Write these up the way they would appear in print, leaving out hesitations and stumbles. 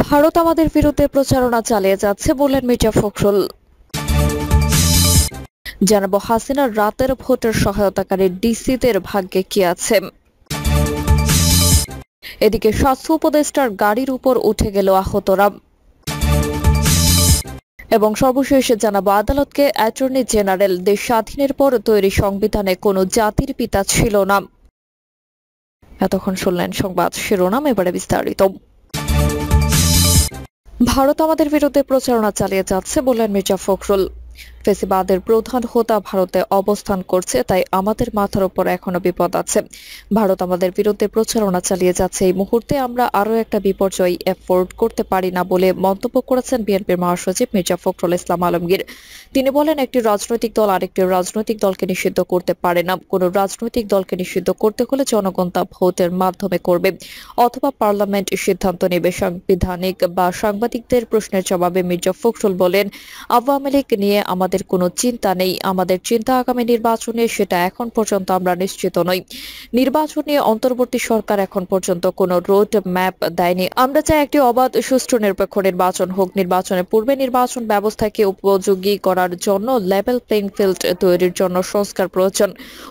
ভারত আমাদের বিরুদ্ধে প্রচারণা চালিয়ে যাচ্ছে বললেন মির্জা ফখরুল। জানাবো হাসিনার রাতের ভোটের সহায়তাকারী ডিসিদের ভাগ্যে কি আছে। এদিকে স্বাস্থ্য উপদেষ্টার গাড়ির উপর উঠে গেল আহতরা। এবং সর্বশেষ জানাবো আদালতকে অ্যাটর্নি জেনারেল দেশ স্বাধীনের পর তৈরি সংবিধানে কোনো জাতির পিতা ছিল না। এতক্ষণ শুনলেন সংবাদ শিরোনাম, এবারে বিস্তারিত। ভারত আমাদের বিরুদ্ধে প্রচারণা চালিয়ে যাচ্ছে বললেন মির্জা ফখরুল। ফেসিবাদের প্রধান হোতা ভারতে অবস্থান করছে, তাই আমাদের মাথার উপর এখনো বিপদ আছে। ভারত আমাদের বিরুদ্ধে প্রচারণা চালিয়ে যাচ্ছে, এই মুহূর্তে আমরা আরো একটা বিপর্যয় এফোর্ড করতে পারি না বলে মন্তব্য করেছেন বিএনপির মহাসচিব মির্জা ফখরুল ইসলাম আলমগীর। তিনি বলেন, একটি রাজনৈতিক দল আরেকটি রাজনৈতিক দলকে নিষিদ্ধ করতে পারে না। কোনো রাজনৈতিক দলকে নিষিদ্ধ করতে হলে জনগণ তা ভোটের মাধ্যমে করবে, অথবা পার্লামেন্ট সিদ্ধান্ত নেবে। সাংবিধানিক বা সাংবাদিকদের প্রশ্নের জবাবে মির্জা ফখরুল বলেন, আওয়ামী লীগ নিয়ে আমাদের কোনো চিন্তা নেই, আমাদের চিন্তা আগামী নির্বাচনে, সেটা এখন পর্যন্ত আমরা নিশ্চিত নই। নির্বাচন নিয়ে অন্তর্বর্তী সরকার এখন পর্যন্ত কোনো রোড ম্যাপ দেয়নি। আমরা চাই একটি অবাধ, সুষ্ঠু, নিরপেক্ষ নির্বাচন হোক। নির্বাচনের পূর্বে নির্বাচন ব্যবস্থাকে উপযোগী করার জন্য লেভেল প্লেইং ফিল্ড তৈরির জন্য সংস্কার প্রয়োজন।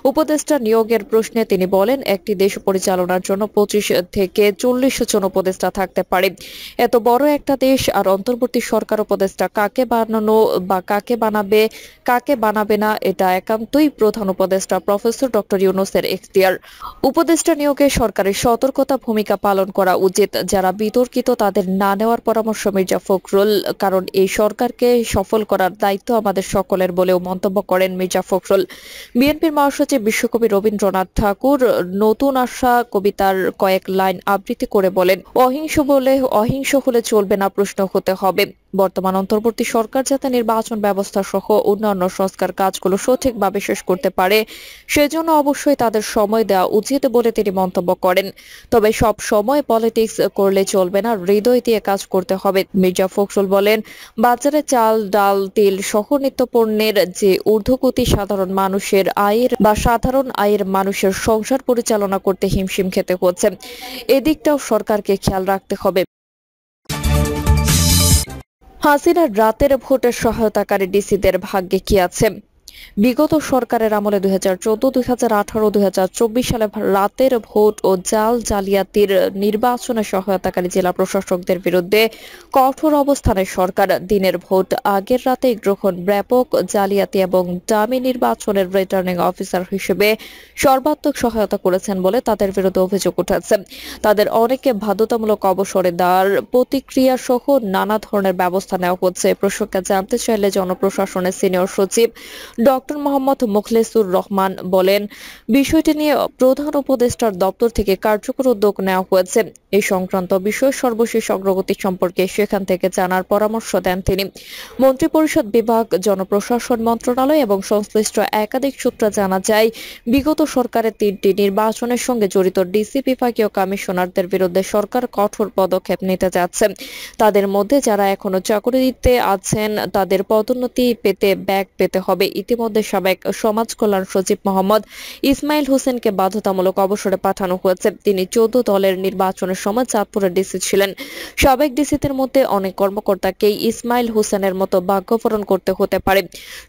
উপদেষ্টা নিয়োগের প্রশ্নে তিনি বলেন, একটি দেশ পরিচালনার জন্য 25 থেকে 40 জন উপদেষ্টা থাকতে পারে। এত বড় একটা দেশ আর অন্তর্বর্তী সরকার উপদেষ্টা কাকে বানানো বা কাকে বানাবে না, এটা একান্তই প্রধান উপদেষ্টা প্রফেসর ডক্টর ইউনূসের এখতিয়ার। উপদেষ্টা নিয়োগে সরকারের সতর্কতা ভূমিকা পালন করা উচিত। যারা বিতর্কিত তাদের না নেওয়ার পরামর্শ মির্জা ফখরুল, কারণ এই সরকারকে সফল করার দায়িত্ব আমাদের সকলের বলেও মন্তব্য করেন মির্জা ফখরুল। বিএনপির মহাসচিব বিশ্বকবি রবীন্দ্রনাথ ঠাকুর নতুন আশা কবিতার কয়েক লাইন আবৃত্তি করে বলেন, অহিংস হলে চলবে না, প্রশ্ন হতে হবে। বর্তমান অন্তর্বর্তী সরকার যাতে নির্বাচন ব্যবস্থা সহ অন্যান্য সংস্কার কাজগুলো সঠিকভাবে শেষ করতে পারে, সেজন্য অবশ্যই তাদের সময় দেওয়া উচিত বলে তিনি মন্তব্য করেন। তবে সব সময় পলিটিক্স করলে চলবে না, হৃদয় দিয়ে কাজ করতে হবে। মির্জা ফখরুল বলেন, বাজারে চাল, ডাল, তেল সহ নিত্যপণ্যের যে ঊর্ধ্বগতি সাধারণ আয়ের মানুষের সংসার পরিচালনা করতে হিমশিম খেতে হচ্ছে, এদিকটাও সরকারকে খেয়াল রাখতে হবে। হাসিনার রাতের ভোটের সহায়তাকারী ডিসিদের ভাগ্যে কি আছে। বিগত সরকারের আমলে 2014, 2018, 2024 সালে রাতের ভোট ও জালিয়াতির নির্বাচনে সহায়তাকারী জেলা প্রশাসকদের বিরুদ্ধে কঠোর অবস্থানে সরকার দিনের ভোট আগের রাতেই গ্রহণ, ব্যাপক জালিয়াতি এবং ডামি নির্বাচনের রিটার্নিং অফিসার হিসেবে সর্বাত্মক সহায়তা করেছেন বলে তাদের বিরুদ্ধে অভিযোগ উঠেছে। তাদের অনেকে বাধ্যতামূলক অবসরে দেওয়ার প্রতিক্রিয়া সহ নানা ধরনের ব্যবস্থা নেওয়া হচ্ছে। প্রসঙ্গে জানতে চাইলে জনপ্রশাসনের সিনিয়র সচিব ডক্টর মোহাম্মদ মুখলেসুর রহমান বলেন, বিষয়টি নিয়ে প্রধান উপদেষ্টার দপ্তর থেকে কার্যকর উদ্যোগ নেওয়া হয়েছে। এই সংক্রান্ত বিষয়ে সর্বশেষ অগ্রগতি সম্পর্কে সেখান থেকে জানার পরামর্শ দেন তিনি। মন্ত্রিপরিষদ বিভাগ, জনপ্রশাসন মন্ত্রণালয় এবং সংশ্লিষ্ট একাধিক সূত্রে জানা যায়, বিগত সরকারের 3টি নির্বাচনের সঙ্গে জড়িত ডিসি বিভাগীয় কমিশনারদের বিরুদ্ধে সরকার কঠোর পদক্ষেপ নিতে যাচ্ছে। তাদের মধ্যে যারা এখনো চাকরিতে আছেন তাদের পদোন্নতি পেতে হবে। ইতিমধ্যে সাবেক সমাজ কল্যাণ সচিব মোহাম্মদ ইসমাইল হোসেনকে বাধ্যতামূলক অবসরে পাঠানো হয়েছে। তিনি 14 দলের নির্বাচনের সময় চাঁদপুরের ডিসি ছিলেন। সাবেক ডিসিদের মধ্যে অনেক কর্মকর্তাকেই ইসমাইল হোসেনের মতো ভাগ্যবরণ করতে হতে পারে।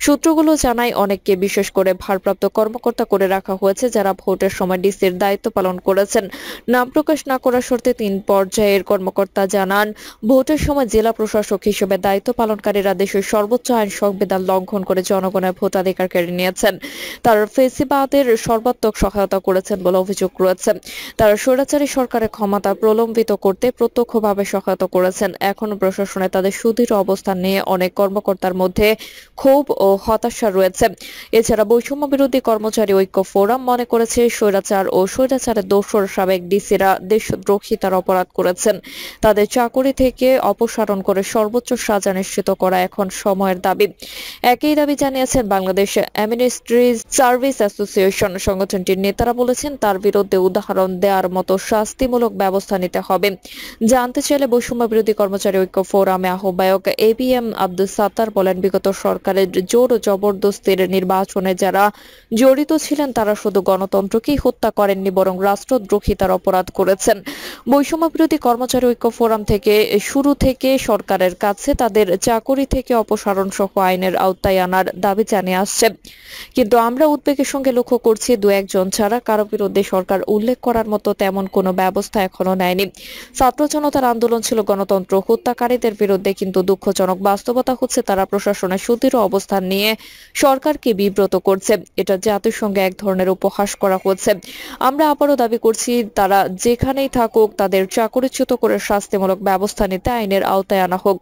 সূত্রগুলো জানায়, অনেককে বিশেষ করে ভারপ্রাপ্ত কর্মকর্তা করে রাখা হয়েছে যারা ভোটের সময় ডিসির দায়িত্ব পালন করেছেন। নাম প্রকাশ না করার শর্তে 3 পর্যায়ের কর্মকর্তা জানান, ভোটের সময় জেলা প্রশাসক হিসেবে দায়িত্ব পালনকারীরা দেশের সর্বোচ্চ আইন সংবিধান লঙ্ঘন করে জনগণের ভোটাধিকার কেড়ে নিয়েছেন। তারা ফেসিবাদের সর্বাত্মক সহায়তা করেছেন বলে অভিযোগ রয়েছে। তারা স্বৈরাচারী সরকারের ক্ষমতা প্রলম্বিত করতে প্রত্যক্ষভাবে সহায়তা করেছেন। এখন প্রশাসনে তাদের সুদৃঢ় অবস্থান নিয়ে অনেক কর্মকর্তার মধ্যে ক্ষোভ ও হতাশা রয়েছে। এছাড়া বৈষম্য বিরোধী কর্মচারী ঐক্য ফোরাম মনে করেছে, স্বৈরাচার ও স্বৈরাচারের দোসর সাবেক ডিসিরা দেশদ্রোহিতার অপরাধ করেছেন। তাদের চাকরি থেকে অপসারণ করে সর্বোচ্চ সাজা নিশ্চিত করা এখন সময়ের দাবি। একই দাবি জানিয়েছেন Bangladesh Bangladesh administrative service association সংগঠনটির নেতারা বলেছেন তার বিরুদ্ধে উদাহরণ দেওয়ার মতো শাস্তিমূলক ব্যবস্থা নিতে হবে। জানতে চাইলে বৈষম্য বিরোধী কর্মচারী ঐক্য ফোরামে আহ্বায়ক ABM আব্দুল সাত্তার বলেন, বিগত সরকারের জোর ও জবরদস্তির নির্বাচনে যারা জড়িত ছিলেন তারা শুধু গণতন্ত্রকেই হত্যা করেননি, বরং রাষ্ট্রদ্রোহিতার অপরাধ করেছেন। বৈষম্য বিরোধী কর্মচারী ঐক্য ফোরাম থেকে শুরু থেকে সরকারের কাছে তাদের চাকরি থেকে অপসারণ সহ আইনের আওতায় আনার দাবি জানিয়ে আসছে। কিন্তু আমরা উদ্বেগের সঙ্গে লক্ষ্য করছি, দু একজন ছাড়া কারো বিরুদ্ধে সরকার উল্লেখ করার মতো তেমন কোনো ব্যবস্থা এখনো নেয়নি। ছাত্র জনতার আন্দোলন ছিল গণতন্ত্র হত্যাকারীদের বিরুদ্ধে, কিন্তু দুঃখজনক বাস্তবতা হচ্ছে তারা প্রশাসনের সুদৃঢ় অবস্থান নিয়ে সরকারকে বিব্রত করছে। এটা জাতিসংঘে এক ধরনের উপহাস করা হচ্ছে। আমরা আবারও দাবি করছি তারা যেখানেই থাকুক তাদের চাকরিচ্যুত করে শাস্তিমূলক ব্যবস্থা নিতে আইনের আওতায় আনা হোক।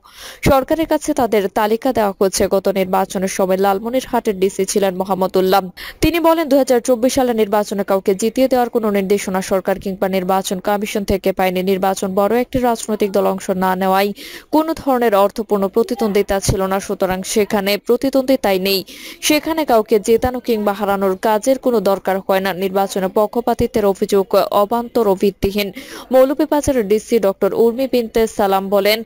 সরকারের কাছে তাদের তালিকা দেওয়া হচ্ছে। গত নির্বাচনের সময় লালমনিরহাটের ডিসি ছিলেন মোহাম্মদ উল্লাহ। তিনি বলেন, 2024 সালে নির্বাচনে কাউকে জিতিয়ে দেওয়ার কোনো নির্দেশনা সরকার কিংবা নির্বাচন কমিশন থেকে পায়নি। নির্বাচন বড় একটি রাজনৈতিক দল অংশ না নেওয়ায় কোনো ধরনের অর্থপূর্ণ প্রতিদ্বন্দ্বিতা ছিল না, সুতরাং সেখানে প্রতিদ্বন্দ্বিতাই নেই। সেখানে কাউকে জেতানো কিংবা হারানোর কাজের কোনো দরকার হয় না। নির্বাচনে পক্ষপাতিত্বের অভিযোগ অবান্তর ও ভিত্তিহীন। মৌলভীবাজারের ডিসি ডক্টর উর্মি বিনতে সালাম বলেন,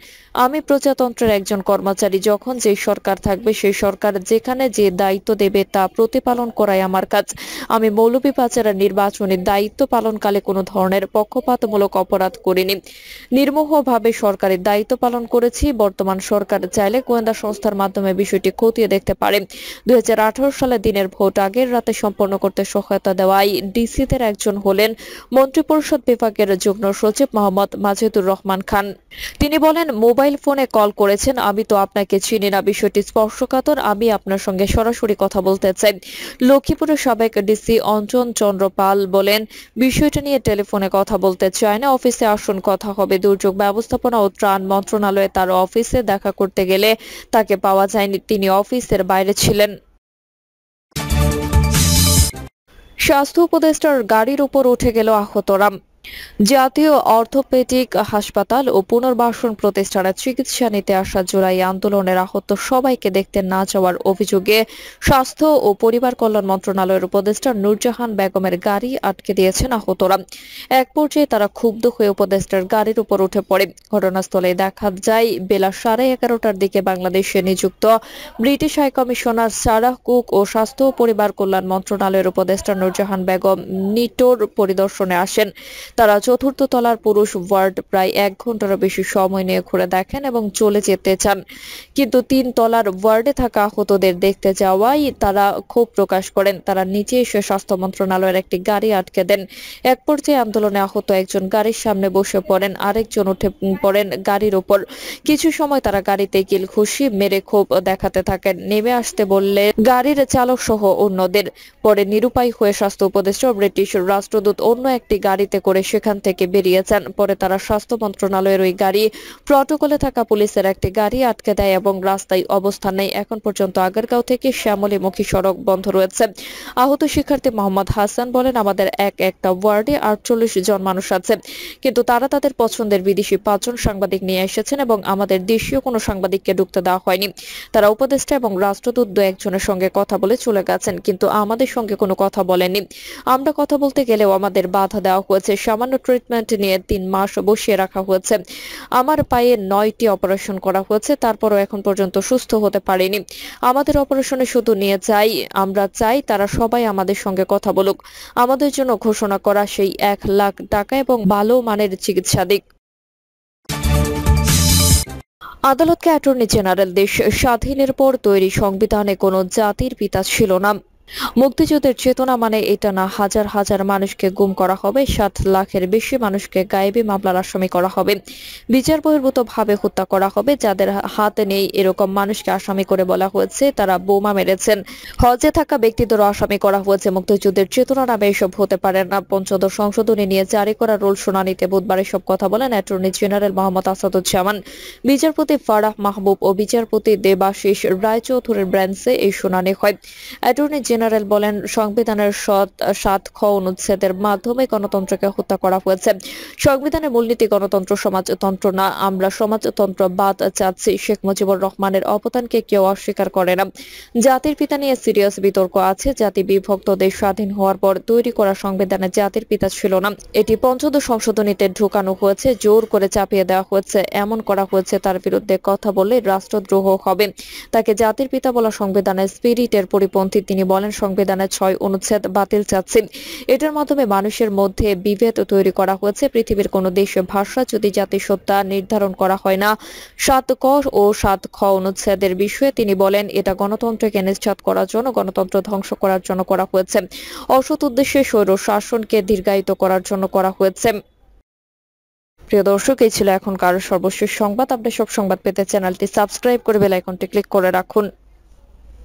আমি প্রজাতন্ত্রের একজন কর্মচারী। যখন যে সরকার থাকবে সেই সরকার যেখানে যে দায়িত্ব দেবে তা প্রতিপালন করাই আমার কাজ। আমি মৌলভীবাজারের নির্বাচনী দায়িত্ব পালনকালে কোনো ধরনের পক্ষপাতমূলক অপরাধ করিনি। নির্মোহভাবে সরকারি দায়িত্ব পালন করেছি। বর্তমান সরকার চাইলে গোয়েন্দা সংস্থার মাধ্যমে বিষয়টি খতিয়ে দেখতে পারে। 2018 সালে দিনের ভোট আগের রাতে সম্পন্ন করতে সহায়তা দেওয়ায় ডিসিদের একজন হলেন মন্ত্রিপরিষদ বিভাগের যুগ্ম সচিব মোহাম্মদ মাজেদুর রহমান খান। তিনি বলেন, মোবাইল ফোনে কল করেছেন, আমি তো আপনাকে চিনি না, বিষয়টি স্পর্শকাতর, আমি আপনার সঙ্গে সরাসরি কথা বলতে চাই। লক্ষ্মীপুরের সাবেক ডিসি অঞ্জন চন্দ্র পাল বলেন, বিষয়টা নিয়ে টেলিফোনে কথা বলতে চায় না, অফিসে আসুন, কথা হবে। দুর্যোগ ব্যবস্থাপনা ও ত্রাণ মন্ত্রণালয়ে তার অফিসে দেখা করতে গেলে তাকে পাওয়া যায়নি, তিনি অফিসের বাইরে ছিলেন। স্বাস্থ্য উপদেষ্টার গাড়ির উপর উঠে গেল আহতরা। জাতীয় অর্থোপেডিক হাসপাতাল ও পুনর্বাসন প্রতিষ্ঠানে চিকিৎসা নিতে আসা জুলাই আন্দোলনের আহত সবাইকে দেখতে না যাওয়ার অভিযোগে স্বাস্থ্য ও পরিবার কল্যাণ মন্ত্রণালয়ের উপদেষ্টা নূরজাহান বেগমের গাড়ি আটকে দিয়েছেন আহতরা। এক পর্যায়ে তারা ক্ষুব্ধ হয়ে উপদেষ্টার গাড়ির উপর উঠে পড়ে। ঘটনাস্থলে দেখা যায় বেলা 11:30টার দিকে বাংলাদেশে নিযুক্ত ব্রিটিশ হাইকমিশনার সারাহ কুক ও স্বাস্থ্য ও পরিবার কল্যাণ মন্ত্রণালয়ের উপদেষ্টা নূরজাহান বেগম নিটোর পরিদর্শনে আসেন। তারা চতুর্থ তলার পুরুষ ওয়ার্ড প্রায় 1 ঘন্টারও বেশি সময় নিয়ে ঘুরে দেখেন এবং চলে যেতে চান, কিন্তু 3 তলার ওয়ার্ডে থাকা আহতদের দেখতে যাওয়ায় তারা ক্ষোভ প্রকাশ করেন। তারা নিচে এসে স্বাস্থ্য মন্ত্রণালয়ের একটি গাড়ি আটকে দেন। এক পর্যায়ে আন্দোলনে আহত একজন গাড়ির সামনে বসে পড়েন, আরেকজন উঠে পড়েন গাড়ির উপর। কিছু সময় তারা গাড়িতে কিল ঘুষি মেরে ক্ষোভ দেখাতে থাকেন, নেমে আসতে বললে গাড়ির চালক সহ অন্যদের। পরে নিরুপায় হয়ে স্বাস্থ্য উপদেষ্টা ব্রিটিশ রাষ্ট্রদূত অন্য একটি গাড়িতে করে সেখান থেকে বেরিয়ে যান। পরে তারা স্বাস্থ্য মন্ত্রণালয়ের ওই গাড়ি প্রটোকলে থাকা পুলিশের একটি গাড়ি আটকে দেয় এবং রাস্তায় অবস্থান নেয়। এখন পর্যন্ত আগারগাঁও থেকে শ্যামলীমুখী সড়ক বন্ধ রয়েছে। আহত শিক্ষার্থী মোহাম্মদ হাসান বলেন, আমাদের একটা ওয়ার্ডে 48 জন মানুষ আছে, কিন্তু তারা তাদের পছন্দের বিদেশি 5 জন সাংবাদিক নিয়ে এসেছেন এবং আমাদের দেশীয় কোনো সাংবাদিককে ঢুকতে দেওয়া হয়নি। তারা উপদেষ্টা এবং রাষ্ট্রদূত 2-1 জনের সঙ্গে কথা বলে চলে গেছেন, কিন্তু আমাদের সঙ্গে কোনো কথা বলেননি। আমরা কথা বলতে গেলেও আমাদের বাধা দেওয়া হয়েছে। সামান্য ট্রিটমেন্ট নিয়ে 3 মাস বসিয়ে রাখা হয়েছে। আমার পায়ে 9টি অপারেশন করা হয়েছে, তারপরও এখন পর্যন্ত সুস্থ হতে পারিনি। আমাদের অপারেশনে শুধু নিয়ে যাই, আমরা চাই তারা সবাই আমাদের সঙ্গে কথা বলুক, আমাদের জন্য ঘোষণা করা সেই 1 লাখ টাকা এবং ভালো মানের চিকিৎসা দিক। আদালতকে অ্যাটর্নি জেনারেল, দেশ স্বাধীনের পর তৈরি সংবিধানে কোনো জাতির পিতা ছিল না। মুক্তিযুদ্ধের চেতনা মানে এটা না, হাজার হাজার মানুষকে গুম করা হবে, 7 লাখের বেশি মানুষকে গায়েবী মামলার আসামি করা হবে, বিচার বহির্ভূত ভাবে হত্যা করা হবে। যাদের হাতে নেই এরকম মানুষকে আসামি করে বলা হয়েছে তারা বোমা মেরেছেন। হজে থাকা ব্যক্তিদেরও আসামি করা হয়েছে। মুক্তিযুদ্ধের চেতনা নামে এসব হতে পারে না। 5ম সংশোধনী নিয়ে জারি করা রুল শুনানিতে বুধবার এসব কথা বলেন অ্যাটর্নি জেনারেল মোহাম্মদ আসাদুজ্জামান। বিচারপতি ফারাহ মাহবুব ও বিচারপতি দেবাশিস রায়চৌধুরীর বেঞ্চে এই শুনানি হয়। অ্যাটর্নি জেনারেল বলেন, সংবিধানের 7 খ অনুচ্ছেদের মাধ্যমে গণতন্ত্রকে হত্যা করা হয়েছে। সংবিধানের মূলনীতি গণতন্ত্র, সমাজতন্ত্র না। আমরা সমাজতন্ত্রবাদ চাচ্ছি। শেখ মুজিবুর রহমানের অবদানকে কেউ অস্বীকার করে না। জাতির পিতা নিয়ে সিরিয়াস বিতর্ক আছে। জাতি বিভক্ত দেশ স্বাধীন হওয়ার পর তৈরি করা সংবিধানে জাতির পিতা ছিল না। এটি পঞ্চদশ সংশোধনীতে ঢুকানো হয়েছে, জোর করে চাপিয়ে দেওয়া হয়েছে। এমন করা হয়েছে, তার বিরুদ্ধে কথা বললে রাষ্ট্রদ্রোহ হবে। তাকে জাতির পিতা বলা সংবিধানের স্পিরিটের পরিপন্থী। তিনি বলেন, সংবিধানের 6 অনুচ্ছেদ বাতিল চাচ্ছেন। এটার মাধ্যমে মানুষের মধ্যে বিভেদ তৈরি করা হয়েছে। পৃথিবীর কোন দেশে ভাষা যদি জাতিসত্তা নির্ধারণ করা হয় না 7 ক ও 7 খ অনুচ্ছেদের বিষয়ে তিনি বলেন, এটা গণতন্ত্রকে নিশ্চিত করার জন্য, গণতন্ত্র ধ্বংস করার জন্য করা হয়েছে। অসৎ উদ্দেশ্যে স্বৈর শাসনকে দীর্ঘায়িত করার জন্য করা হয়েছে। প্রিয় দর্শক, এই ছিল এখনকার সর্বশেষ সংবাদ। আপনি সব সংবাদ পেতে চ্যানেলটি সাবস্ক্রাইব করে বেল আইকনটি ক্লিক করে রাখুন।